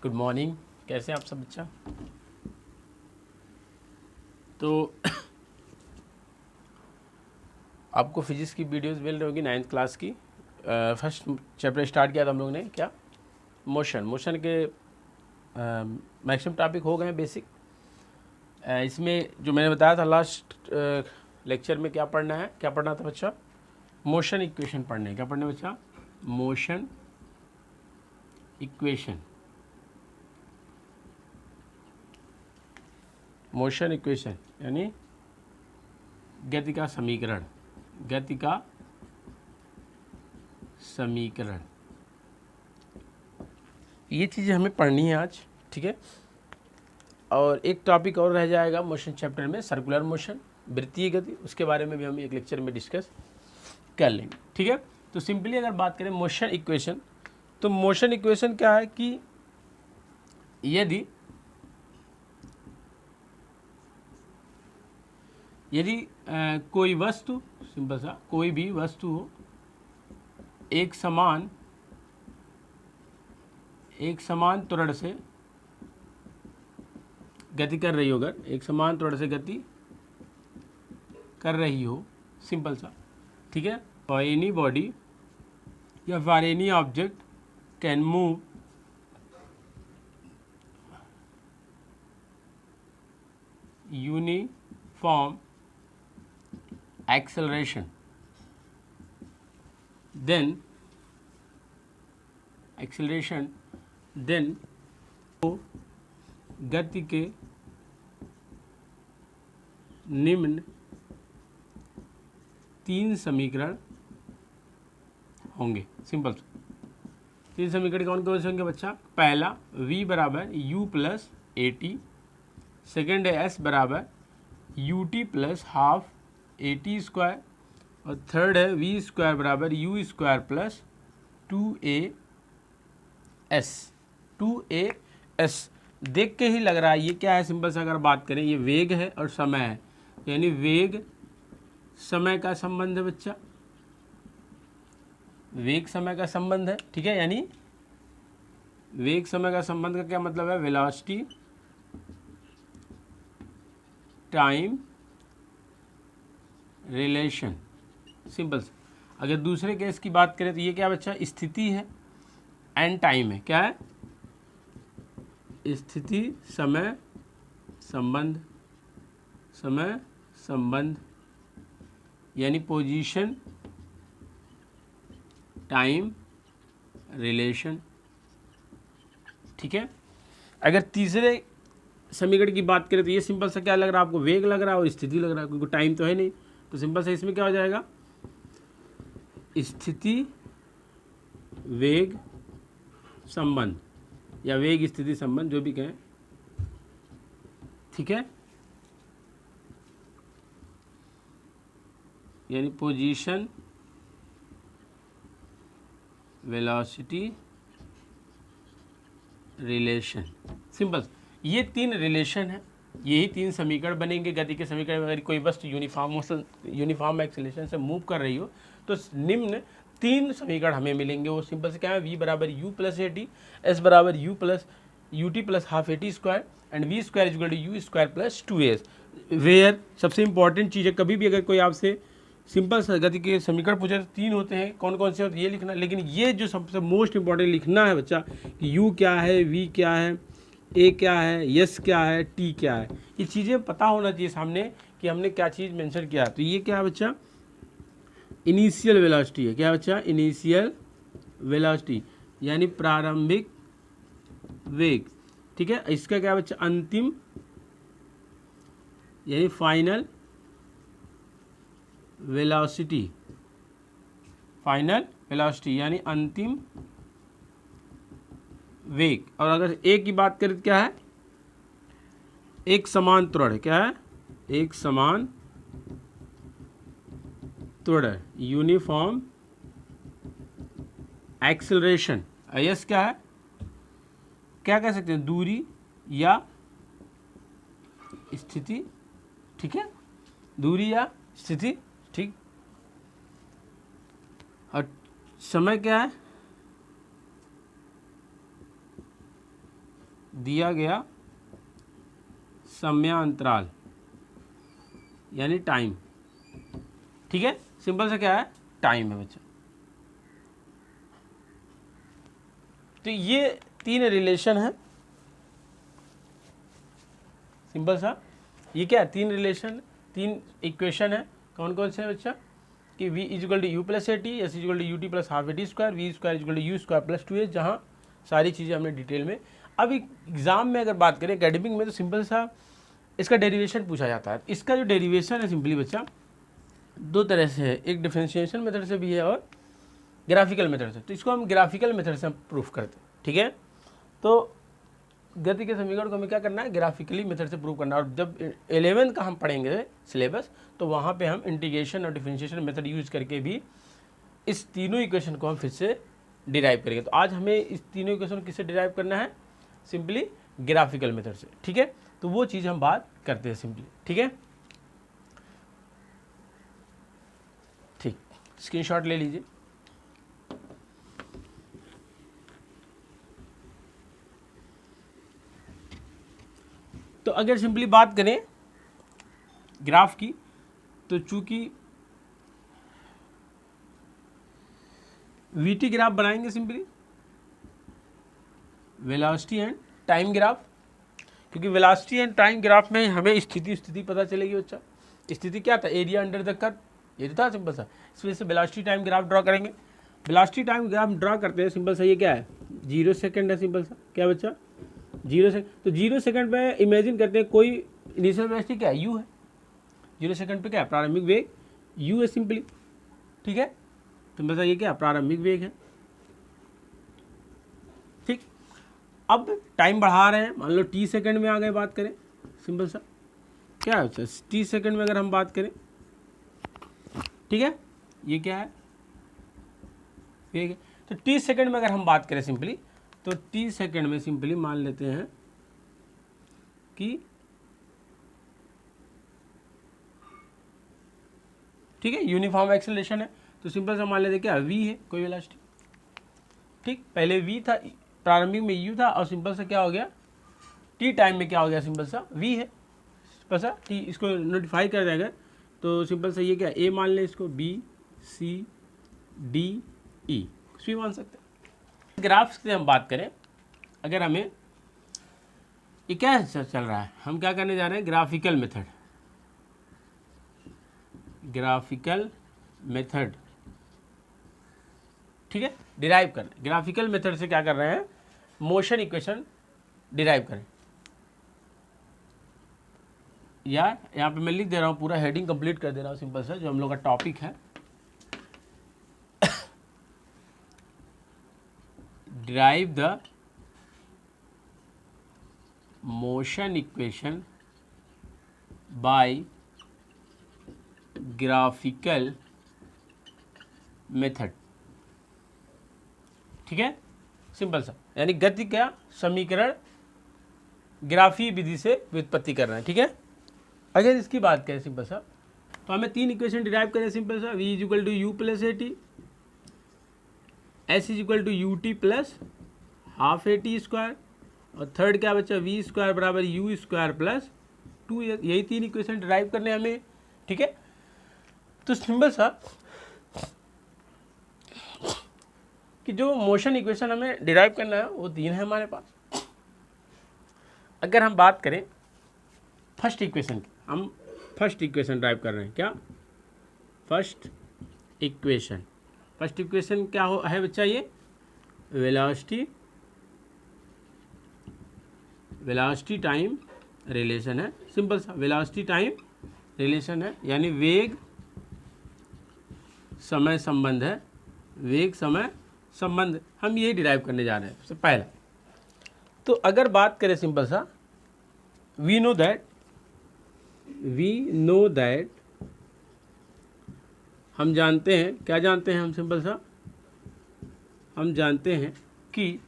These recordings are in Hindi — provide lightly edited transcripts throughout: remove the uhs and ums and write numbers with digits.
Good morning. कैसे हैं आप सब बच्चा? तो आपको फिजिक्स की वीडियोस मिल रही होगी 9th क्लास की। फर्स्ट चैप्टर स्टार्ट किया था हम लोग ने, क्या? मोशन के मैक्सिमम टॉपिक हो गए हैं बेसिक। इसमें जो मैंने बताया था लास्ट लेक्चर में क्या पढ़ना है, क्या पढ़ना था बच्चा? मोशन इक्वेशन पढ़ने हैं। क्या पढ़ने बच्चा? Motion equation. मोशन इक्वेशन यानी गति का समीकरण। गति का समीकरण, ये चीज़ें हमें पढ़नी है आज, ठीक है। और एक टॉपिक और रह जाएगा मोशन चैप्टर में, सर्कुलर मोशन, वृत्तीय गति। उसके बारे में भी हम एक लेक्चर में डिस्कस कर लेंगे, ठीक है। तो सिंपली अगर बात करें मोशन इक्वेशन, तो मोशन इक्वेशन क्या है कि यदि कोई वस्तु, सिंपल सा कोई भी वस्तु हो, एक समान त्वरण से गति कर रही हो, अगर एक समान त्वरण से गति कर रही हो, सिंपल सा, ठीक है। फॉर एनी बॉडी या for any object can move uniform acceleration, then गति के निम्न 3 समीकरण होंगे। सिंपल 3 समीकरण कौन कौन से होंगे बच्चा? पहला v बराबर u plus a T, second है s बराबर u t plus half a t square, और थर्ड है v स्क्वायर बराबर u स्क्वायर प्लस 2as। देख के ही लग रहा है ये क्या है। सिंपल सा अगर बात करें, ये वेग है और समय है, यानी वेग समय का संबंध है बच्चा, वेग समय का संबंध है, ठीक है। यानी वेग समय का संबंध का क्या मतलब है? Velocity time relation. सिंपल सा अगर दूसरे केस की बात करें तो ये क्या बच्चा? स्थिति है एंड टाइम है। क्या है? स्थिति समय संबंध, यानी पोजीशन टाइम रिलेशन, ठीक है। अगर तीसरे समीकरण की बात करें तो ये सिंपल सा क्या लग रहा है आपको? वेग लग रहा है और स्थिति लग रहा है, क्योंकि टाइम तो है नहीं। तो सिंपल सा इसमें क्या हो जाएगा? स्थिति वेग संबंध या वेग स्थिति संबंध, जो भी कहें, ठीक है। यानी पोजीशन वेलोसिटी रिलेशन। सिंपल ये 3 रिलेशन है, यही 3 समीकरण बनेंगे गति के समीकरण। अगर कोई वस्तु यूनिफॉर्म एक्सेलरेशन से मूव कर रही हो तो निम्न 3 समीकरण हमें मिलेंगे। वो सिंपल से क्या है? v बराबर u plus a t, s बराबर u t plus half a t square, and v square is equal to u square plus 2as। Where सबसे इंपॉर्टेंट चीज़ है, कभी भी अगर कोई आपसे सिंपल सा गति के समीकरण पूछे तो 3 होते हैं, कौन कौन से होते हैं ये लिखना। लेकिन ये जो सबसे मोस्ट इंपॉर्टेंट लिखना है बच्चा कि u क्या है, v क्या है, a क्या है, s क्या है, t क्या है, ये चीज़ें पता होना चाहिए सामने कि हमने क्या चीज़ मेंशन किया। तो ये क्या है बच्चा? इनिशियल वेलोसिटी है। क्या है बच्चा? इनिशियल वेलोसिटी यानी प्रारंभिक वेग, ठीक है। इसका क्या है बच्चा? अंतिम यानी फाइनल वेलोसिटी, यानी अंतिम वेग। और अगर ए की बात करें तो क्या है? एक समान त्वरण। क्या है? एक समान त्वरण, यूनिफॉर्म एक्सेलरेशन। एस क्या है? क्या कह सकते हैं? दूरी या स्थिति, ठीक है, दूरी या स्थिति, ठीक। और समय क्या है? दिया गया समयांतराल यानी टाइम, ठीक है, सिंपल सा क्या है, टाइम है बच्चा। तो ये 3 रिलेशन है, सिंपल सा, ये क्या है, 3 रिलेशन, 3 इक्वेशन है, कौन कौन से है बच्चा, कि v is equal to u plus a t, s is equal to u t plus half a t square, v square is equal to u square plus 2 h, जहाँ सारी चीज़ें हमने डिटेल में। अब एग्जाम में अगर बात करें एकेडमिक में, तो सिंपल सा इसका डेरिवेशन पूछा जाता है। इसका जो डेरिवेशन है सिंपली बच्चा 2 तरह से है, एक डिफरेंशिएशन मेथड से भी है और ग्राफिकल मेथड से। तो इसको हम ग्राफिकल मेथड से प्रूफ करते हैं, ठीक है। तो गति के समीकरण को हमें क्या करना है, ग्राफिकली मेथड से प्रूव करना है। और जब 11th का हम पढ़ेंगे सिलेबस, तो वहाँ पे हम इंटीग्रेशन और डिफरेंशिएशन मेथड यूज करके भी इस तीनों इक्वेशन को हम फिर से डिराइव करेंगे। तो आज हमें इस तीनों इक्वेशन को किससे डिराइव करना है, सिंपली ग्राफिकल मेथड से, ठीक है। तो वो चीज़ हम बात करते हैं सिंपली, ठीक है। ठीक, स्क्रीनशॉट ले लीजिए। तो अगर सिंपली बात करें ग्राफ की, तो चूंकि वीटी ग्राफ बनाएंगे simply, velocity and time graph, क्योंकि वेलोसिटी एंड टाइम ग्राफ में हमें स्थिति पता चलेगी बच्चा। स्थिति क्या था, एरिया अंडर द कर्व, ये तो था सिंपल सा। इस वजह से वेलोसिटी टाइम ग्राफ ड्रॉ करेंगे। वेलोसिटी टाइम ग्राफ ड्रॉ करते हैं सिंपल सा, ये क्या है, 0 सेकेंड है, सिंपल सा क्या बच्चा, 0 सेकेंड। तो 0 सेकेंड पे इमेजिन करते हैं कोई इनिशियल वेलोसिटी क्या है, u है। 0 सेकेंड पे क्या है, प्रारंभिक वेग u है सिंपली, ठीक है। तो मतलब ये क्या, प्रारंभिक वेग है, ठीक। अब टाइम बढ़ा रहे हैं, मान लो t सेकेंड में आ गए, बात करें सिंपल सा क्या है बच्चा, t सेकेंड में अगर हम बात करें, ठीक है, ये क्या है, वेग है। तो t सेकेंड में अगर हम बात करें सिंपली, तो t सेकेंड में सिंपली मान लेते हैं कि, ठीक है, यूनिफॉर्म एक्सेलरेशन है। तो सिंपल सा मान लेते हैं क्या, v है कोई वेलोसिटी, ठीक। पहले v था, प्रारंभिक में u था, और सिंपल सा क्या हो गया, t टाइम में क्या हो गया, सिंपल सा v है, सिंपल सा t, इसको नोटिफाई कर देगा। तो सिंपल सा ये क्या, a मान लें इसको, b c d e कुछ भी मान सकते हैं। ग्राफ से हम बात करें, अगर हमें ये क्या चल रहा है, हम क्या करने जा रहे हैं, ग्राफिकल मेथड, ग्राफिकल मेथड, ठीक है, डिराइव कर, ग्राफिकल मेथड से क्या कर रहे हैं, मोशन इक्वेशन डिराइव करें। यार यहाँ पे मैं लिख दे रहा हूँ, पूरा हेडिंग कंप्लीट कर दे रहा हूँ सिंपल सा, जो हम लोग का टॉपिक है, derive the motion equation by graphical method, ठीक है, सिंपल सा, यानी गति का समीकरण ग्राफी विधि से व्युत्पत्ति कर रहे हैं, ठीक है। अगर इसकी बात करें सिंपल सा, तो हमें 3 इक्वेशन डिराइव करें सिंपल सा, v is equal to u plus a t, s is equal to u t plus half a t square, और थर्ड क्या बच्चा, v स्क्वायर बराबर यू स्क्वायर प्लस 2, यही 3 इक्वेशन डिराइव करने हमें, ठीक है। तो सिंपल सा कि जो मोशन इक्वेशन हमें डिराइव करना है वो 3 है हमारे पास। अगर हम बात करें फर्स्ट इक्वेशन की, हम फर्स्ट इक्वेशन ड्राइव कर रहे हैं, क्या फर्स्ट इक्वेशन क्या है बच्चा, ये वेलोसिटी टाइम रिलेशन है, सिंपल सा वेलोसिटी टाइम रिलेशन है, यानी वेग समय संबंध है, वेग समय संबंध, हम ये डिराइव करने जा रहे हैं सबसे पहला। तो अगर बात करें सिंपल सा, वी नो दैट, हम जानते हैं, क्या जानते हैं हम, सिंपल सा हम जानते हैं कि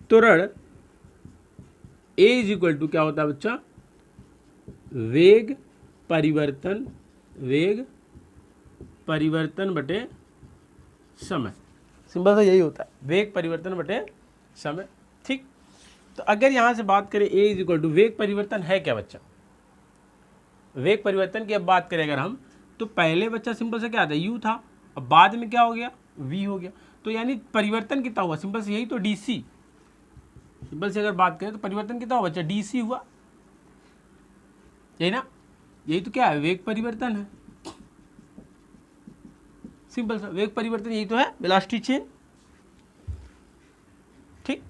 त्वरण a इज इक्वल टू क्या होता है बच्चा, वेग परिवर्तन बटे समय, सिंपल सा यही होता है, वेग परिवर्तन बटे समय। ठीक, तो अगर यहाँ से बात करें a इज इक्वल टू वेग परिवर्तन है क्या बच्चा, वेग परिवर्तन की अब बात करें अगर हम, तो पहले बच्चा सिंपल से क्या था, u था, अब बाद में क्या हो गया, v हो गया। तो यानी परिवर्तन कितना हुआ सिंपल से, यही तो dc, सिंपल से अगर बात करें तो परिवर्तन कितना हुआ बच्चा, dc हुआ, यही ना, यही तो क्या है, वेग परिवर्तन है। सिंपल सा वेग परिवर्तन यही तो है, वेलोसिटी चेंज। ठीक,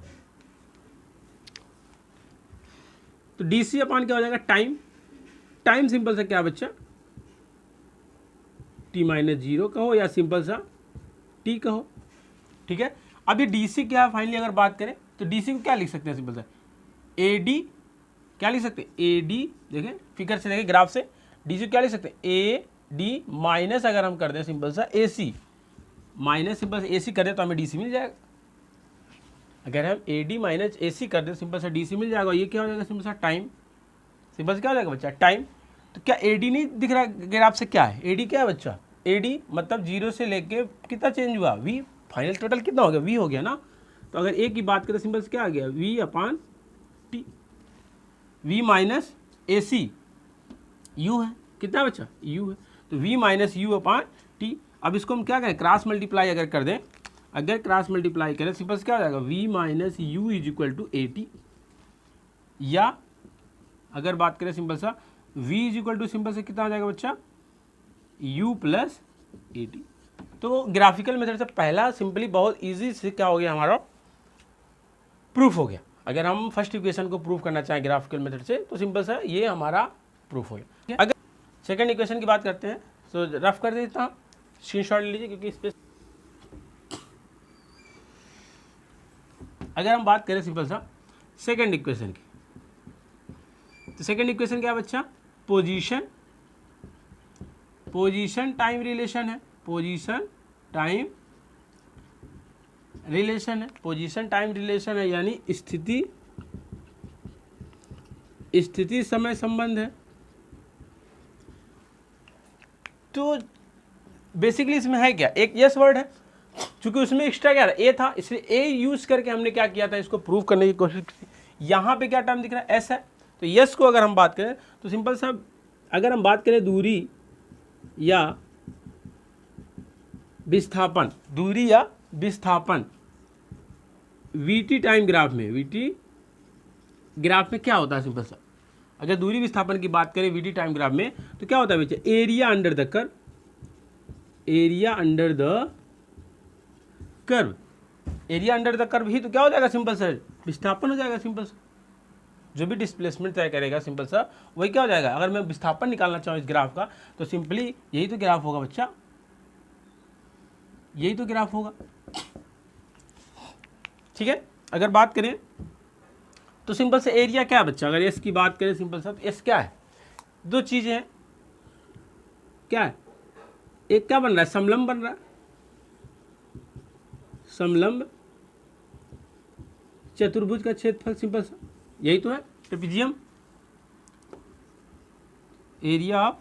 तो dc अपान क्या हो जाएगा, टाइम, टाइम सिंपल सा क्या बच्चा, t-0 कहो या सिंपल सा t कहो। ठीक है, अब ये dc क्या है फाइनली अगर बात करें तो dc को क्या लिख सकते हैं सिंपल सा, ad, क्या लिख सकते हैं, ad, देखें फिगर से देखें ग्राफ से, dc को क्या लिख सकते हैं, ad माइनस अगर हम कर दें सिंपल सा ac, माइनस सिंपल से ac कर दें तो हमें dc मिल जाएगा। अगर हम ad माइनस ac कर दें सिंपल सा dc मिल जाएगा। ये क्या हो जाएगा सिंपल सा टाइम, सिंपल से क्या हो जाएगा बच्चा, टाइम। तो क्या ad नहीं दिख रहा ग्राफ से, क्या है ad, क्या है बच्चा, ad मतलब 0 से लेके कितना चेंज हुआ, v, फाइनल टोटल कितना हो गया, v हो गया ना। तो अगर a की बात करें सिंपल से क्या आ गया, v अपान t, v माइनस ए सी u है, कितना बच्चा, u है, तो v minus you upon t। अब इसको हम क्या करें, क्रॉस मल्टीप्लाई अगर कर दें, अगर क्रॉस मल्टीप्लाई करें सिंपल से क्या हो जाएगा, v minus u is equal to a t, या अगर बात करें सिंपल सा v is equal to simple से कितना हो जाएगा बच्चा, u प्लस ए टी। तो ग्राफिकल मेथड से पहला सिंपली बहुत इजी से क्या हो गया, हमारा प्रूफ हो गया। अगर हम फर्स्ट इक्वेशन को प्रूफ करना चाहें ग्राफिकल मेथड से तो सिंपल सा ये हमारा प्रूफ हो गया। अगर सेकंड इक्वेशन की बात करते हैं तो रफ कर देता हूँ, स्क्रीनशॉट ले लीजिए, क्योंकि इस पे अगर हम बात करें सिंपल सा सेकंड इक्वेशन की, तो सेकंड इक्वेशन क्या है बच्चा, पोजीशन, पोजीशन टाइम रिलेशन है, पोजीशन टाइम रिलेशन है, पोजीशन टाइम रिलेशन है, यानी स्थिति, स्थिति समय संबंध है। तो बेसिकली इसमें है क्या, एक यस वर्ड है, क्योंकि उसमें एक्स्ट्रा क्या था, ए था, इसलिए ए यूज करके हमने क्या किया था, इसको प्रूव करने की कोशिश की। यहाँ पे क्या टर्म दिख रहा है, एस है, तो यस को अगर हम बात करें तो सिंपल सा अगर हम बात करें दूरी या विस्थापन, दूरी या विस्थापन वीटी टाइम ग्राफ में, वीटी ग्राफ में क्या होता है सिंपल सा, अगर दूरी विस्थापन की बात करें वीटी टाइम ग्राफ में तो क्या होता है बच्चे, area under the curve, area under the curve, area under the curve ही तो क्या हो जाएगा सिंपल सा, विस्थापन हो जाएगा। सिंपल सा जो भी डिस्प्लेसमेंट तय करेगा सिंपल सा वही क्या हो जाएगा। अगर मैं विस्थापन निकालना चाहूँ इस ग्राफ का तो सिंपली यही तो ग्राफ होगा बच्चा, यही तो ग्राफ होगा। ठीक है, अगर बात करें तो सिंपल से एरिया क्या है बच्चा, अगर एस की बात करें सिंपल सा तो एस क्या है, दो चीजें हैं, क्या है, एक क्या बन रहा है, समलंब बन रहा है, समलंब चतुर्भुज का क्षेत्रफल, सिंपल सा यही तो है, trapezium, area of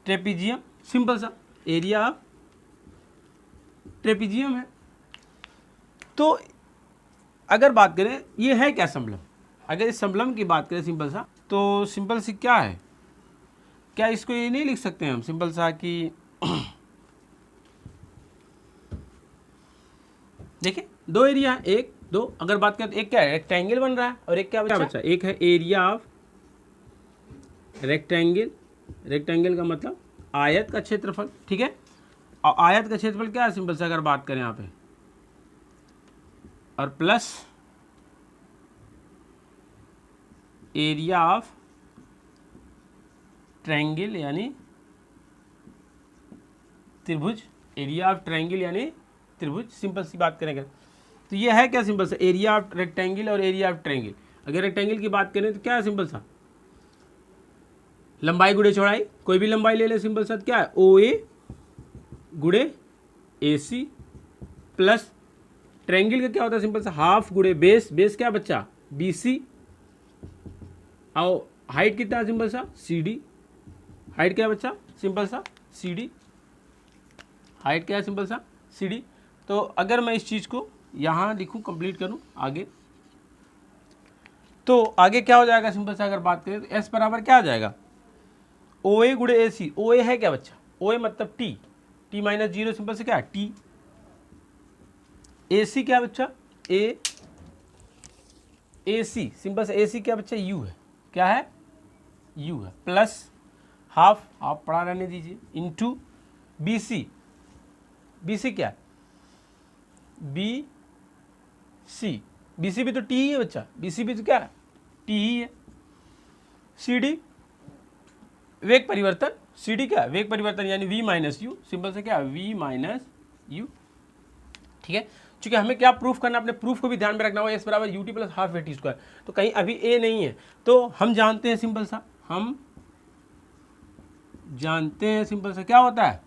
trapezium, simple सा एरिया ऑफ ट्रेपेजियम है। तो अगर बात करें ये है क्या समलंब, अगर इस समलंब की बात करें सिंपल सा तो सिंपल सी क्या है, क्या इसको ये नहीं लिख सकते हैं हम सिंपल सा कि देखिए दो एरिया है, एक दो, अगर बात करें तो एक क्या है, रेक्टेंगल बन रहा है, और एक क्या बच्चा, एक है एरिया ऑफ रेक्टेंगल, रेक्टेंगल का मतलब आयत का क्षेत्रफल। ठीक है, और आयत का क्षेत्रफल क्या है सिंपल सा अगर बात करें यहाँ पे, और प्लस एरिया ऑफ ट्रायंगल यानी त्रिभुज, एरिया ऑफ ट्रायंगल यानी त्रिभुज, सिंपल सी बात करेंगे तो ये है क्या सिंपल सा, एरिया ऑफ रेक्टेंगल और एरिया ऑफ ट्रायंगल। अगर रेक्टेंगल की बात करें तो क्या है सिंपल सा, लंबाई गुड़े चौड़ाई, कोई भी लंबाई ले ले सिंपल सा क्या है, ओ ए गुड़े ए सी, प्लस ट्रायंगल का क्या होता है सिंपल सा, हाफ गुड़े बेस, बेस क्या बच्चा, बी सी, और हाइट कितना है सिंपल सा, सी डी, हाइट क्या बच्चा सिंपल सा, सी डी हाइट क्या है सिंपल सा CD। तो अगर मैं इस चीज़ को यहाँ लिखूँ, कंप्लीट करूँ आगे, तो आगे क्या हो जाएगा सिंपल सा अगर बात करें तो S बराबर क्या आ जाएगा, OA गुणे AC। OA है क्या बच्चा, OA मतलब T माइनस 0 सिंपल से क्या है T। AC क्या बच्चा, AC सिंपल से AC क्या बच्चा U है, क्या है U है, प्लस हाफ पढ़ा रहने दीजिए, इंटू BC क्या है BC भी तो T ही है बच्चा, BC भी तो क्या है T ही है। CD वेग परिवर्तन, CD क्या है वेग परिवर्तन यानी V माइनस यू, सिंपल से क्या है V माइनस यू। ठीक है, क्योंकि हमें क्या प्रूफ करना, अपने प्रूफ को भी ध्यान में रखना होगा, S बराबर UT plus half AT square. तो कहीं अभी A नहीं है तो हम जानते हैं सिंपल सा, हम जानते हैं सिंपल सा क्या होता है,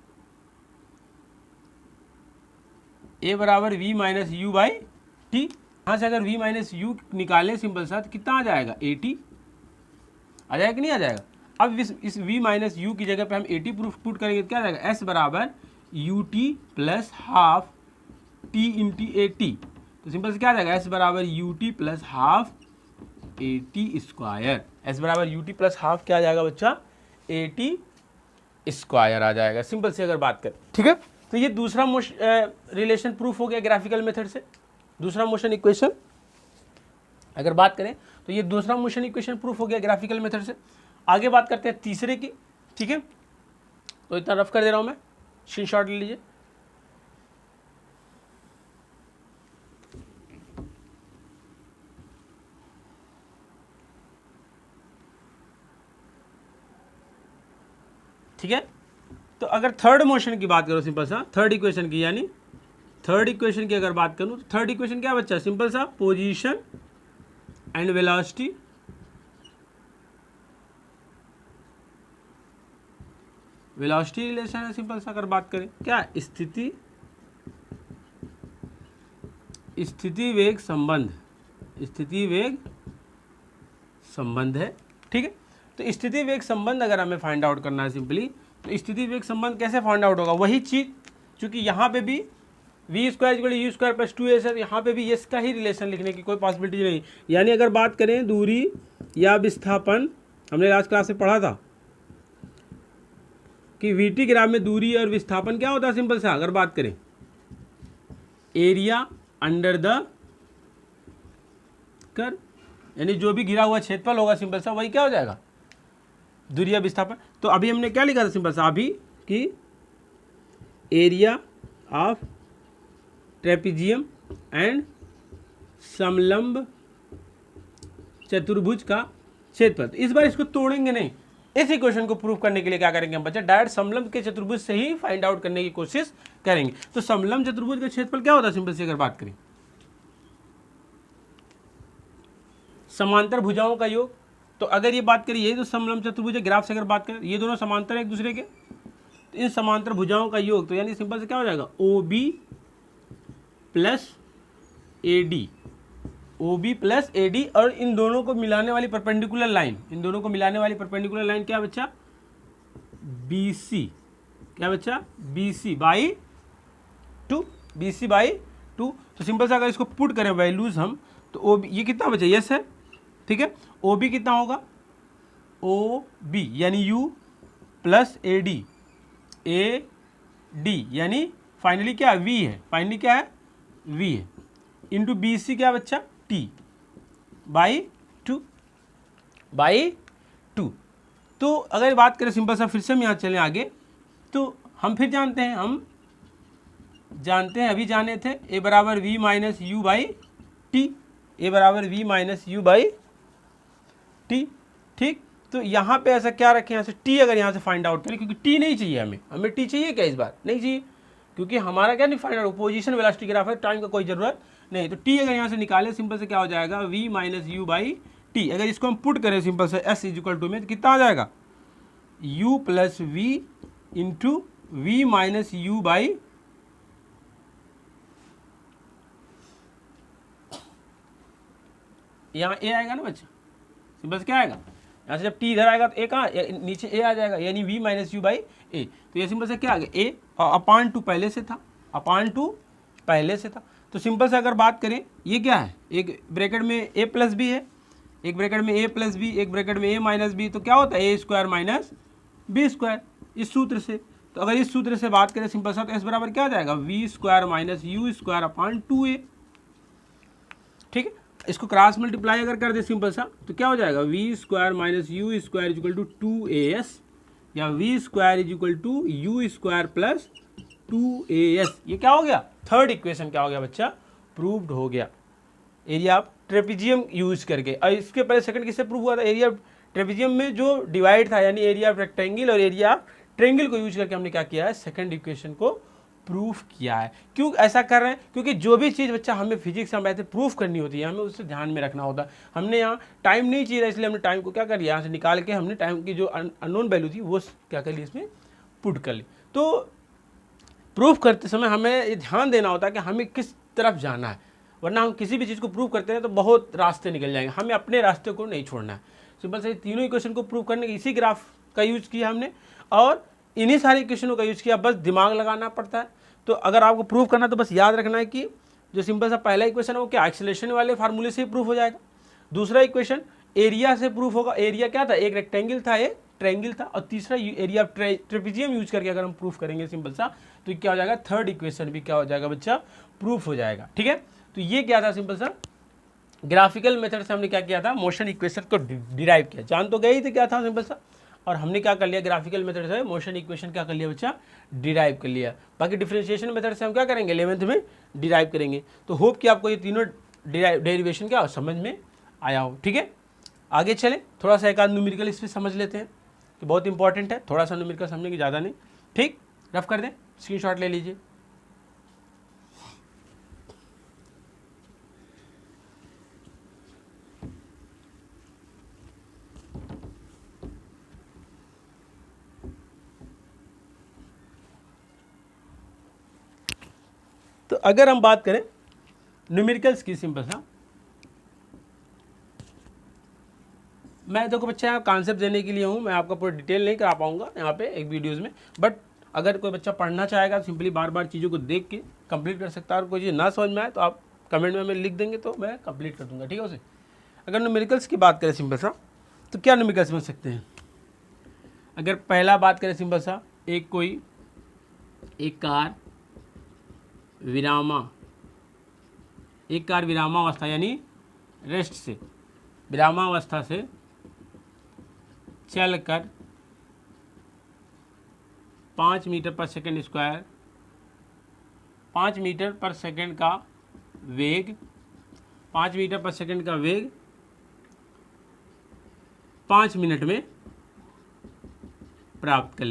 A बराबर V minus u by T. यहाँ से अगर V माइनस यू निकालें सिंपल सा तो कितना आ जाएगा AT, आ जाएगा कि नहीं आ जाएगा। अब इस V माइनस यू की जगह पे हम AT प्रूफ पुट करेंगे तो क्या आ जाएगा, S बराबर UT plus half T इंटी AT। तो सिंपल से क्या आ जाएगा, S बराबर UT plus half AT square. S बराबर UT प्लस हाफ क्या आ जाएगा बच्चा, AT स्क्वायर आ जाएगा, सिंपल से अगर बात करें। ठीक है, तो ये दूसरा रिलेशन प्रूफ हो गया ग्राफिकल मेथड से, दूसरा मोशन इक्वेशन अगर बात करें तो ये दूसरा मोशन इक्वेशन प्रूफ हो गया ग्राफिकल मेथड से। आगे बात करते हैं तीसरे की। ठीक है, तो इतना रफ कर दे रहा हूं मैं, स्क्रीनशॉट ले लीजिए। ठीक है, तो अगर थर्ड मोशन की बात करो सिंपल सा, थर्ड इक्वेशन की, यानी थर्ड इक्वेशन की अगर बात करूं तो थर्ड इक्वेशन क्या बच्चा, सिंपल सा पोजीशन एंड वेलोसिटी रिलेशन है। सिंपल सा अगर बात करें क्या, स्थिति वेग संबंध है। ठीक है, तो स्थिति वेग संबंध अगर हमें फाइंड आउट करना है सिंपली, तो स्थिति वेग संबंध कैसे फाइंड आउट होगा, वही चीज़ चूंकि यहाँ पे भी V square you square plus 2S है, यहाँ पे भी इसका ही रिलेशन लिखने की कोई पॉसिबिलिटी नहीं। यानी अगर बात करें दूरी या विस्थापन, हमने लास्ट क्लास में पढ़ा था कि VT ग्राम में दूरी और विस्थापन क्या होता है, सिंपल सा अगर बात करें एरिया अंडर द कर्व, यानी जो भी घिरा हुआ क्षेत्रफल होगा सिंपल सा वही क्या हो जाएगा, दूरी या विस्थापन। तो अभी हमने क्या लिखा था सिंपल सा, अभी कि एरिया ऑफ ट्रेपीजियम एंड समलंब चतुर्भुज का क्षेत्रफल। इस बार इसको तोड़ेंगे नहीं, इस इक्वेशन को प्रूव करने के लिए क्या करेंगे हम बच्चा, डायरेक्ट समलंब के चतुर्भुज से ही फाइंड आउट करने की कोशिश करेंगे। तो समलंब चतुर्भुज का क्षेत्रफल क्या होता है सिंपल से अगर बात करें, समांतर भुजाओं का योग। तो अगर ये बात करें, यही तो समलंब चतुर्भुज है, ग्राफ से अगर बात करें ये दोनों समांतर है एक दूसरे के, तो इन समांतर भुजाओं का योग, तो यानी सिंपल से क्या हो जाएगा OB plus AD, OB plus AD, और इन दोनों को मिलाने वाली परपेंडिकुलर लाइन, क्या बच्चा, BC, क्या बच्चा BC बाई 2, तो सिंपल से अगर इसको पुट करें वैल्यूज हम, तो OB ये कितना बचा, यस है। ठीक है, OB कितना होगा, OB यानी U प्लस AD यानी फाइनली क्या है V है, V है, इंटू BC क्या बच्चा T बाई 2। तो अगर बात करें सिंपल सा, फिर से हम यहाँ चलें आगे, तो हम फिर जानते हैं, अभी जाने थे A बराबर V minus u by T, ठीक। तो यहाँ पे ऐसा क्या रखें, यहाँ से T अगर यहाँ से फाइंड आउट करें, क्योंकि T नहीं चाहिए हमें T चाहिए क्या इस बार, नहीं चाहिए, क्योंकि हमारा क्या नहीं find out, position velocity graph है, टाइम का कोई ज़रूरत नहीं। तो T अगर यहाँ से निकालें सिंपल से क्या हो जाएगा, V minus u by T. अगर इसको हम पुट करें सिंपल से S इक्वल टू में, तो कितना आ जाएगा, U plus V into V minus u by, यहाँ A आएगा ना बच्चा, सिंपल से क्या आएगा यहाँ से जब टी इधर आएगा तो ए कहाँ, नीचे ए आ जाएगा, यानी v माइनस यू बाई ए। तो ये सिंपल से क्या आ गया, ए अपान टू पहले से था, अपान टू पहले से था। तो सिंपल से अगर बात करें, ये क्या है, एक ब्रैकेट में ए प्लस बी है, एक ब्रैकेट में ए प्लस बी, एक ब्रैकेट में ए माइनस बी, तो क्या होता है ए स्क्वायर माइनस बी स्क्वायर, इस सूत्र से। तो अगर इस सूत्र से बात करें सिंपल सा, तो एस बराबर क्या आ जाएगा, v square minus u square upon 2a। ठीक है, इसको क्रॉस मल्टीप्लाई अगर कर दे सिंपल सा, तो क्या हो जाएगा, v square minus u square is equal to 2as, या v square is equal to u square plus 2as। ये क्या हो गया, थर्ड इक्वेशन क्या हो गया बच्चा, प्रूव्ड हो गया, एरिया ऑफ ट्रेपेजियम यूज करके। और इसके पहले सेकंड किससे प्रूव हुआ था, एरिया ऑफ ट्रेपेजियम में जो डिवाइड था, यानी एरिया ऑफ रेक्टेंगल और एरिया ऑफ ट्रेंगल को यूज करके हमने क्या किया है, सेकंड इक्वेशन को प्रूफ किया है। क्यों ऐसा कर रहे हैं, क्योंकि जो भी चीज़ बच्चा हमें फिजिक्स में ऐसे प्रूफ करनी होती है, हमें उससे ध्यान में रखना होता है। हमने यहाँ टाइम नहीं चाहिए, इसलिए हमने टाइम को क्या कर लिया, यहाँ से निकाल के हमने टाइम की जो अननोन वैल्यू थी वो क्या कर ली, इसमें पुट कर ली। तो प्रूफ करते समय हमें ये ध्यान देना होता है कि हमें किस तरफ जाना है, वरना हम किसी भी चीज़ को प्रूव करते हैं तो बहुत रास्ते निकल जाएंगे, हमें अपने रास्ते को नहीं छोड़ना है। सिंपल से तीनों इक्वेशन को प्रूव करने के इसी ग्राफ का यूज़ किया हमने, और इन्हीं सारी इक्वेशनों का यूज़ किया, बस दिमाग लगाना पड़ता है। तो अगर आपको प्रूव करना तो बस याद रखना है कि जो सिंपल सा पहला इक्वेशन है वो क्या एक्सेलरेशन वाले फार्मूले से ही प्रूफ हो जाएगा। दूसरा इक्वेशन एरिया से प्रूफ होगा, एरिया क्या था, एक रेक्टेंगल था, एक ट्रायंगल था। और तीसरा एरिया ऑफ ट्रेपेजियम यूज करके अगर हम प्रूफ करेंगे सिंपल सा, तो क्या हो जाएगा, थर्ड इक्वेशन भी क्या हो जाएगा बच्चा, प्रूफ हो जाएगा। ठीक है, तो ये क्या था, सिंपल सा ग्राफिकल मेथड से हमने क्या किया था, मोशन इक्वेशन को डिराइव किया। जान तो गए ही थे क्या था सिंपल सा, और हमने क्या कर लिया, ग्राफिकल मेथड से मोशन इक्वेशन क्या कर लिया बच्चा, डिराइव कर लिया। बाकी डिफरेंशिएशन मेथड से हम क्या करेंगे, 11th में डिराइव करेंगे। तो होप कि आपको ये तीनों डेरिवेशन क्या समझ में आया हो। ठीक है, आगे चले, थोड़ा सा एक आध न्यूमेरिकल इस पर समझ लेते हैं कि बहुत इंपॉर्टेंट है, थोड़ा सा न्यूमेरिकल समझने की, ज़्यादा नहीं। ठीक, रफ कर दें, स्क्रीनशॉट ले लीजिए। तो अगर हम बात करें न्यूमेरिकल्स की, सिंपल सा मैं देखो बच्चा कॉन्सेप्ट देने के लिए हूँ, मैं आपका पूरा डिटेल नहीं करा पाऊंगा यहाँ पे एक वीडियोज़ में, बट अगर कोई बच्चा पढ़ना चाहेगा सिंपली बार बार चीज़ों को देख के कंप्लीट कर सकता है। और कोई चीज़ ना समझ में आए तो आप कमेंट में हमें लिख देंगे तो मैं कंप्लीट कर दूंगा। ठीक है, उसे अगर न्यूमेरिकल्स की बात करें सिंपल सा, तो क्या न्यूमेरिकल्स बन सकते हैं। अगर पहला बात करें सिंपल सा, एक कार विरामावस्था यानी रेस्ट से, विरामावस्था से चलकर 5 मीटर पर सेकंड स्क्वायर, 5 मीटर पर सेकंड का वेग, 5 मीटर पर सेकंड का वेग 5 मिनट में प्राप्त कर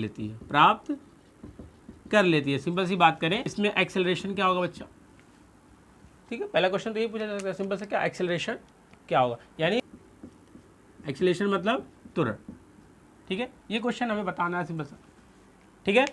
लेती है। सिंपल सी बात करें, इसमें एक्सेलरेशन क्या होगा बच्चा। ठीक है, पहला क्वेश्चन तो यही पूछा जा सकता है सिंपल से, क्या एक्सेलरेशन क्या होगा, यानी एक्सेलरेशन मतलब त्वरण। ठीक है, ये क्वेश्चन हमें बताना है सिंपल सा। ठीक है,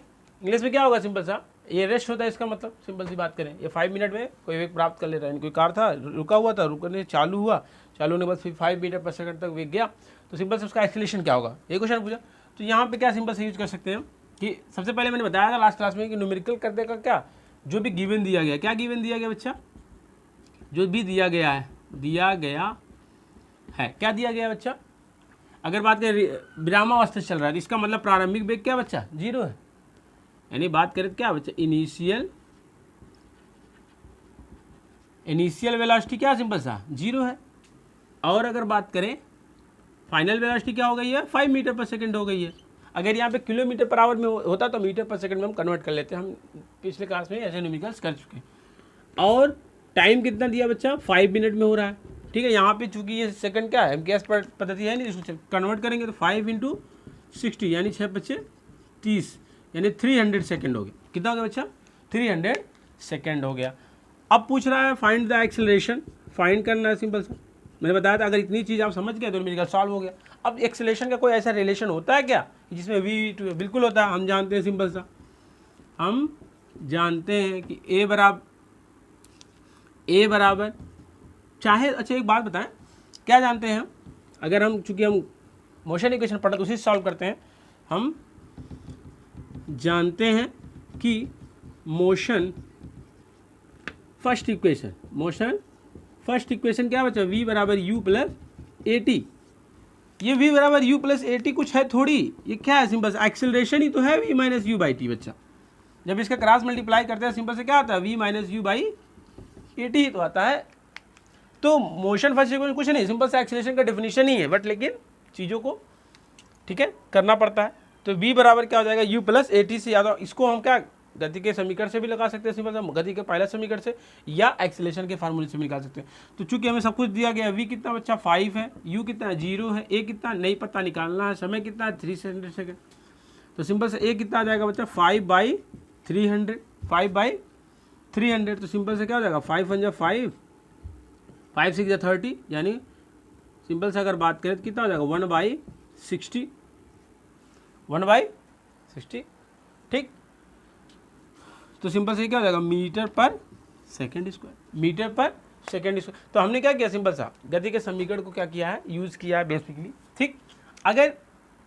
इंग्लिश में क्या होगा सिंपल सा, ये रेस्ट होता है, इसका मतलब सिंपल सी बात करें, ये 5 मिनट में कोई वेग प्राप्त कर लेता है। कोई कार था, रुका हुआ था, रुकने चालू होने के बाद फिर 5 मीटर पर सेकंड तक वेग गया, तो सिंपल से उसका एक्सेलरेशन क्या होगा, ये क्वेश्चन पूछा। तो यहाँ पे क्या सिंपल से यूज कर सकते हैं कि सबसे पहले मैंने बताया था लास्ट क्लास में कि न्यूमेरिकल करने का क्या, जो भी गिवन दिया गया, क्या गिवन दिया गया बच्चा, जो भी दिया गया है क्या दिया गया बच्चा। अगर बात करें विरामावस्था चल रहा है, तो इसका मतलब प्रारंभिक वेग क्या बच्चा, 0 है। यानी बात करें क्या बच्चा, इनिशियल वेलोसिटी क्या सिंपल सा 0 है। और अगर बात करें फाइनल वेलोसिटी क्या हो गई है, 5 मीटर पर सेकंड हो गई है। अगर यहाँ पे किलोमीटर पर आवर में होता तो मीटर पर सेकंड में हम कन्वर्ट कर लेते हैं, हम पिछले क्लास में ऐसे न्यूमेरिकल्स कर चुके हैं। और टाइम कितना दिया बच्चा, 5 मिनट में हो रहा है। ठीक है, यहाँ पे चूंकि ये सेकंड क्या है, एमकेएस पद्धति है नहीं, इसको कन्वर्ट करेंगे तो 5 × 60 यानी 6 × 5 = 30, यानी 300 सेकंड हो गया। कितना हो गया बच्चा, 300 सेकंड हो गया। अब पूछ रहा है फाइंड द एक्सेलरेशन, फाइंड करना है सिंपल सा। मैंने बताया था अगर इतनी चीज़ आप समझ गए तो न्यूमेरिकल सॉल्व हो गया। अब एक्सेलरेशन का कोई ऐसा रिलेशन होता है क्या जिसमें v/2 बिल्कुल होता है, हम जानते हैं सिंपल सा, हम जानते हैं कि a बराबर चाहे, अच्छा एक बात बताएं, क्या जानते हैं हम, अगर हम चूंकि हम मोशन इक्वेशन पढ़ा तो उसी से सॉल्व करते हैं। हम जानते हैं कि मोशन फर्स्ट इक्वेशन क्या बचा, v बराबर u प्लस ए टी। ये v बराबर u प्लस ए टी कुछ है थोड़ी, ये क्या है, सिंपल एक्सेलरेशन ही तो है v minus u by T बच्चा। जब इसका क्रॉस मल्टीप्लाई करते हैं सिंपल से क्या आता है, v minus u by a t ही तो आता है। तो मोशन फर्स्ट इक्वेशन कुछ नहीं, सिंपल से एक्सेलरेशन का डेफिनेशन ही है, बट लेकिन चीज़ों को ठीक है करना पड़ता है। तो v बराबर क्या हो जाएगा, u प्लस ए टी से याद हो, इसको हम क्या गति के समीकरण से भी लगा सकते हैं, सिंपल गति के पहला समीकरण से, या एक्सेलरेशन के फार्मूले से भी निकाल सकते हैं। तो चूंकि हमें सब कुछ दिया गया, v कितना बच्चा 5 है, u कितना 0 है, a कितना नहीं पता निकालना है, समय कितना है 300 सेकेंड। तो सिंपल से a कितना आ जाएगा बच्चा 5/300, 5/300। तो सिंपल से क्या हो जाएगा 5 × 5, 5 × 6 = 30, यानी सिंपल से अगर बात करें तो कितना हो जाएगा 1/60, 1/60 ठीक। तो सिंपल से क्या हो जाएगा मीटर पर सेकंड स्क्वायर। तो हमने क्या किया, सिंपल सा गति के समीकरण को क्या किया है, यूज़ किया है बेसिकली ठीक। अगर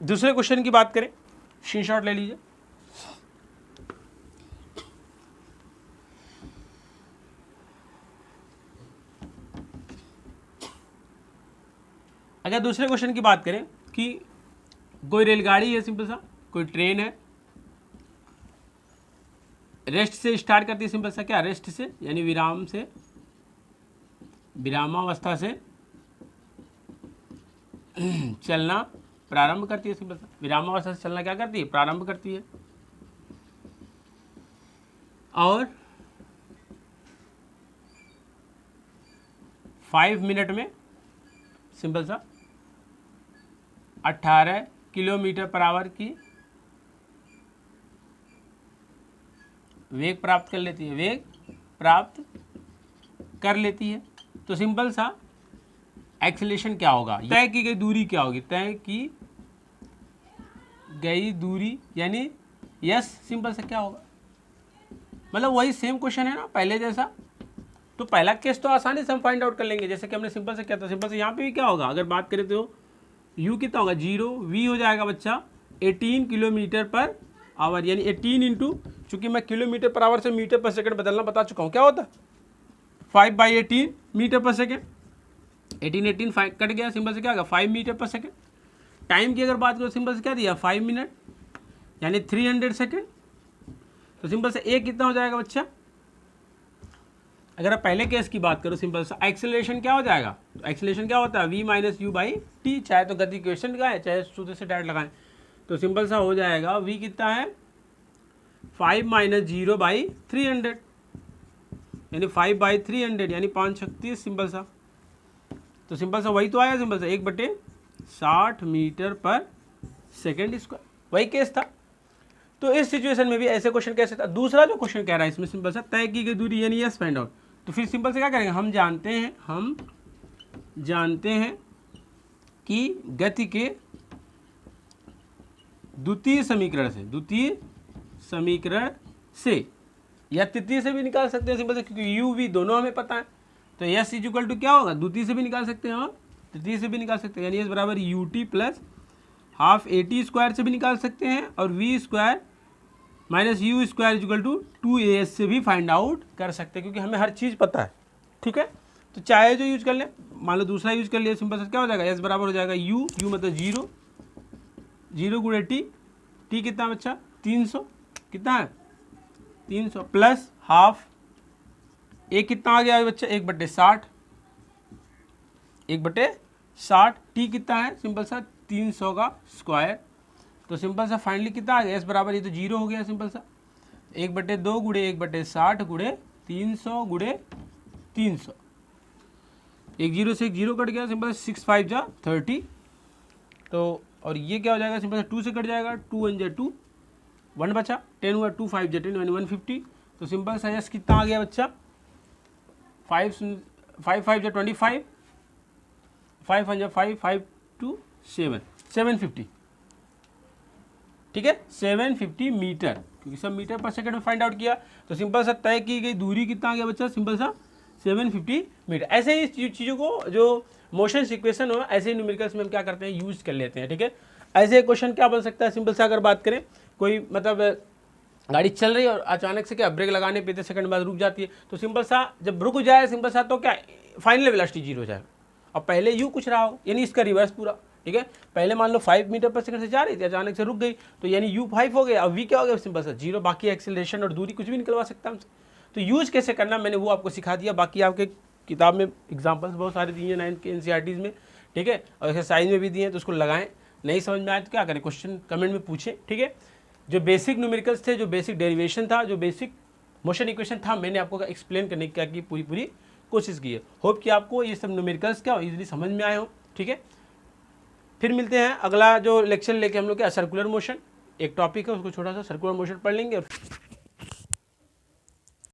दूसरे क्वेश्चन की बात करें, स्क्रीनशॉट ले लीजिए। अगर दूसरे क्वेश्चन की बात करें कि कोई रेलगाड़ी है, सिंपल सा कोई ट्रेन है, रेस्ट से स्टार्ट करती है, सिंपल सा क्या रेस्ट से यानी विरामावस्था से चलना प्रारंभ करती है, सिंपल सा विरामावस्था से चलना क्या करती है, प्रारंभ करती है। और 5 मिनट में सिंपल सा 18 किलोमीटर/आवर की वेग प्राप्त कर लेती है। तो सिंपल सा एक्सेलरेशन क्या होगा, तय की गई दूरी क्या होगी, तय की गई दूरी यानी यस, सिंपल सा क्या होगा, मतलब वही सेम क्वेश्चन है ना पहले जैसा। तो पहला केस तो आसानी से हम फाइंड आउट कर लेंगे, जैसे कि हमने सिंपल से किया था। सिंपल से यहाँ पे भी क्या होगा, अगर बात करें तो u कितना होगा 0, v हो जाएगा बच्चा 18 किलोमीटर/आवर, यानी 18 इंटू, चूँकि मैं किलोमीटर/आवर से मीटर/सेकंड बदलना बता चुका हूँ, क्या होता है 5/18 मीटर/सेकंड। 18 5 कट गया, सिंपल से क्या होगा 5 मीटर/सेकंड। टाइम की अगर बात करो सिंपल से क्या दिया 5 मिनट, यानी 300 सेकंड। तो सिंपल से a कितना हो जाएगा बच्चा, अगर आप पहले केस की बात करो सिंपल सा एक्सेलरेशन क्या हो जाएगा, तो एक्सेलरेशन क्या होता है v minus u by T, चाहे तो गति क्वेश्चन लगाएं चाहे सूत्र से डायरेक्ट लगाएं। तो सिंपल सा हो जाएगा v कितना है 5 - 0/300, यानी 5/300 यानी 5×36 सिंपल सा। तो सिंपल सा वही तो आया, सिंपल सा 1/60 मीटर/सेकंड स्क्वायर, वही केस था। तो इस सिचुएशन में भी ऐसे क्वेश्चन कैसे था। दूसरा जो क्वेश्चन कह रहा है इसमें सिंपल सा तय की गई दूरी यानी यस फाइंड आउट। तो फिर सिंपल से क्या करेंगे, हम जानते हैं कि गति के द्वितीय समीकरण से या तृतीय से भी निकाल सकते हैं सिंपल से, क्योंकि u v दोनों हमें पता है। तो यस इक्वल टू क्या होगा, द्वितीय से भी निकाल सकते हैं और तृतीय से भी निकाल सकते हैं, यानी यस बराबर u t plus half a t square से भी निकाल सकते हैं, और v square minus u square equal to 2as से भी फाइंड आउट कर सकते हैं, क्योंकि हमें हर चीज़ पता है ठीक है। तो चाहे जो यूज कर लें, मान लो दूसरा यूज कर लिया, सिंपल से क्या हो जाएगा एस बराबर हो जाएगा यू मतलब 0 गुणे टी कितना बच्चा 300, कितना है 300 प्लस हाफ ए कितना आ गया बच्चा 1/60 टी कितना है सिंपल सा 300 का स्क्वायर। तो सिंपल सा फाइनली कितना आ गया एस बराबर, ये तो 0 हो गया सिंपल सा 1/2 गुणे 1/60 गुणे 300 गुणे 300, एक 0 से एक 0 कट गया सिंपल 6 5 जा 30। तो और ये क्या हो जाएगा सिंपल से 2 से कट जाएगा 2 1 जा 2 1 बचा 10 हुआ 2 5 जा 10 यानी 150। तो सिंपल सा यस कितना आ गया बच्चा 5 5 जा 25 5 1 जा 5 5 2 7 750 ठीक है 750 मीटर, क्योंकि सब मीटर पर सेकंड में फाइंड आउट किया। तो सिंपल सा तय की गई दूरी कितना आ गया बच्चा सिंपल सा 750 मीटर। ऐसे ही इस चीज़ों को जो मोशन सिक्वेशन हो ऐसे ही न्यूमेरिकल्स में हम क्या करते हैं, यूज कर लेते हैं। ठीक है, ऐसे क्वेश्चन क्या बन सकता है, सिंपल सा अगर बात करें, कोई मतलब गाड़ी चल रही है और अचानक से क्या ब्रेक लगाने पे 10 सेकंड बाद रुक जाती है, तो सिंपल सा जब रुक जाए सिंपल सा तो क्या फाइनल वेलोसिटी 0 हो जाएगा। और पहले यू कुछ रहा हो, यानी इसका रिवर्स पूरा। ठीक है, पहले मान लो 5 मीटर पर सेकंड से जा रही थी, अचानक से रुक गई, तो यानी यू 5 हो गया, अब वी क्या हो गया, सिंपल सा 0। बाकी एक्सेलरेशन और दूरी कुछ भी निकलवा सकता है हमसे। तो यूज कैसे करना मैंने वो आपको सिखा दिया। बाकी आपके किताब में एग्जाम्पल्स बहुत सारे दिए हैं 9th के NCERTs में। ठीक है, और एक्सरसाइज में भी दिए हैं, तो उसको लगाएं। नहीं समझ में आए तो क्या करें, क्वेश्चन कमेंट में पूछें। ठीक है, जो बेसिक न्यूमेरिकल्स थे, जो बेसिक डेरिवेशन था, जो बेसिक मोशन इक्वेशन था, मैंने आपको एक्सप्लेन करने की पूरी कोशिश की है। होप कि आपको ये सब न्यूमेरिकल्स क्या इजीली समझ में आए हो। ठीक है, फिर मिलते हैं अगला जो लेक्चर लेके हम लोग क्या सर्कुलर मोशन एक टॉपिक है, उसको छोटा सा सर्कुलर मोशन पढ़ लेंगे।